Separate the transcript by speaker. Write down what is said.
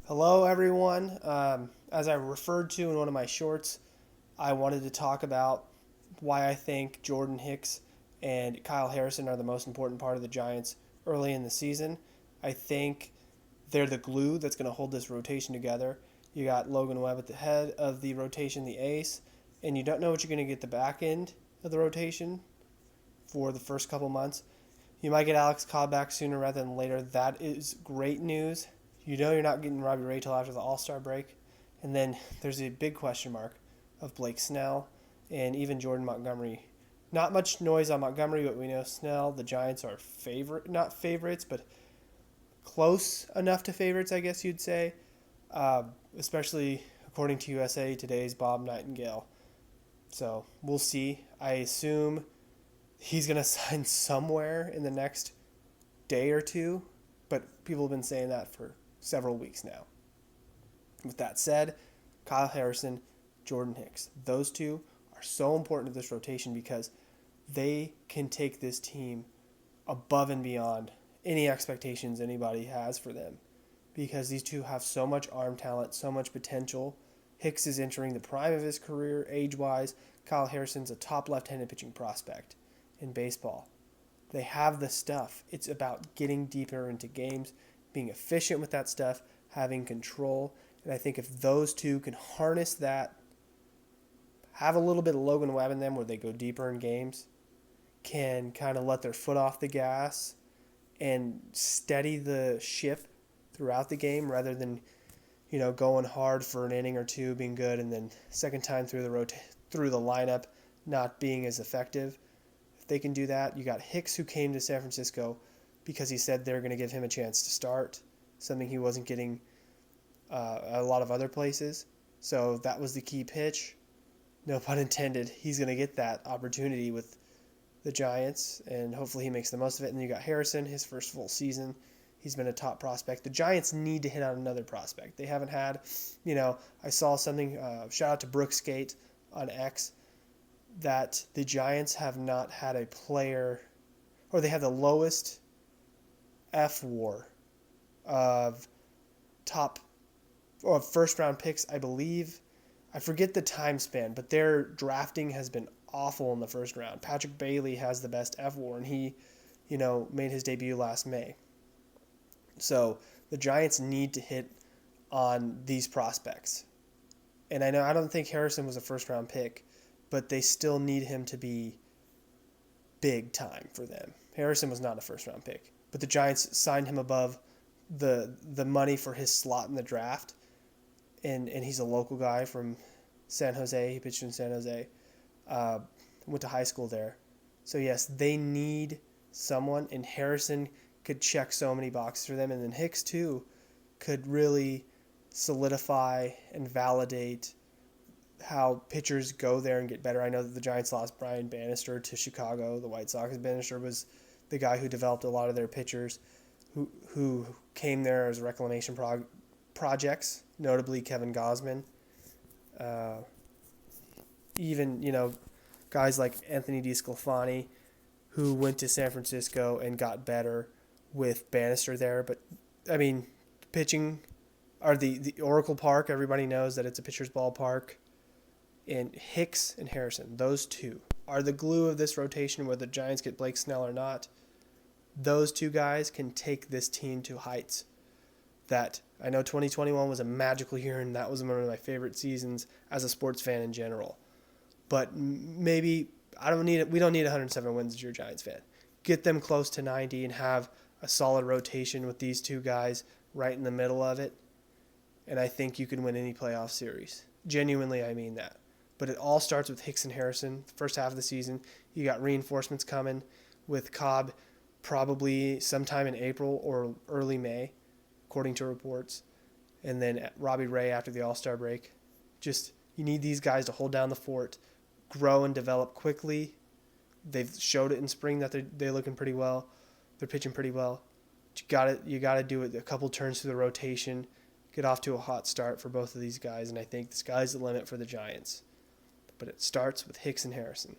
Speaker 1: Hello, everyone. As I referred to in one of my shorts, I wanted to talk about why I think Jordan Hicks and Kyle Harrison are the most important part of the Giants early in the season. I think they're the glue that's going to hold this rotation together. You got Logan Webb at the head of the rotation, the ace, and you don't know what you're going to get the back end of the rotation for the first couple months. You might get Alex Cobb back sooner rather than later. That is great news. You know you're not getting Robbie Ray till after the All-Star break. And then there's a big question mark of Blake Snell and even Jordan Montgomery. Not much noise on Montgomery, but we know Snell, the Giants are not favorites, but close enough to favorites, I guess you'd say. Especially according to USA Today's Bob Nightingale. So we'll see. I assume he's going to sign somewhere in the next day or two, but people have been saying that for several weeks now. With that said, Kyle Harrison, Jordan Hicks, those two are so important to this rotation because they can take this team above and beyond any expectations anybody has for them, because these two have so much arm talent, so much potential. Hicks is entering the prime of his career age-wise. Kyle Harrison's a top left-handed pitching prospect in baseball. They have the stuff. It's about getting deeper into games, being efficient with that stuff, having control. And I think if those two can harness that, have a little bit of Logan Webb in them where they go deeper in games, can kind of let their foot off the gas and steady the ship throughout the game rather than, going hard for an inning or two, being good, and then second time through the lineup not being as effective. If they can do that, you got Hicks, who came to San Francisco because he said they're going to give him a chance to start, something he wasn't getting a lot of other places. So that was the key pitch. No pun intended. He's going to get that opportunity with the Giants, and hopefully he makes the most of it. And then you got Harrison, his first full season. He's been a top prospect. The Giants need to hit on another prospect. They haven't had, I saw something, shout out to Brooks Gate on X, that the Giants have not had a player, or they have the lowest F-WAR of top, or first round picks, I believe. I forget the time span, but their drafting has been awful in the first round. Patrick Bailey has the best F-WAR, and he, made his debut last May. So the Giants need to hit on these prospects. And I don't think Harrison was a first round pick, but they still need him to be big time for them. Harrison was not a first round pick, but the Giants signed him above the money for his slot in the draft. And he's a local guy from San Jose. He pitched in San Jose. Went to high school there. So yes, they need someone, and Harrison could check so many boxes for them. And then Hicks too could really solidify and validate how pitchers go there and get better. I know that the Giants lost Brian Bannister to Chicago. The White Sox. Bannister was the guy who developed a lot of their pitchers who came there as reclamation projects, notably Kevin Gausman. Even, guys like Anthony DeSclafani, who went to San Francisco and got better with Bannister there. But, pitching, or the Oracle Park, everybody knows that it's a pitcher's ballpark. And Hicks and Harrison, those two, are the glue of this rotation, whether the Giants get Blake Snell or not. Those two guys can take this team to heights that I know 2021 was a magical year, and that was one of my favorite seasons as a sports fan in general. But maybe we don't need 107 wins as your Giants fan. Get them close to 90 and have a solid rotation with these two guys right in the middle of it, and I think you can win any playoff series. Genuinely, I mean that. But it all starts with Hicks and Harrison. The first half of the season, you got reinforcements coming with Cobb probably sometime in April or early May, according to reports. And then Robbie Ray after the All-Star break. Just, you need these guys to hold down the fort, grow and develop quickly. They've showed it in spring that they're looking pretty well. They're pitching pretty well. You got to do it a couple turns through the rotation, get off to a hot start for both of these guys, and I think the sky's the limit for the Giants. But it starts with Hicks and Harrison.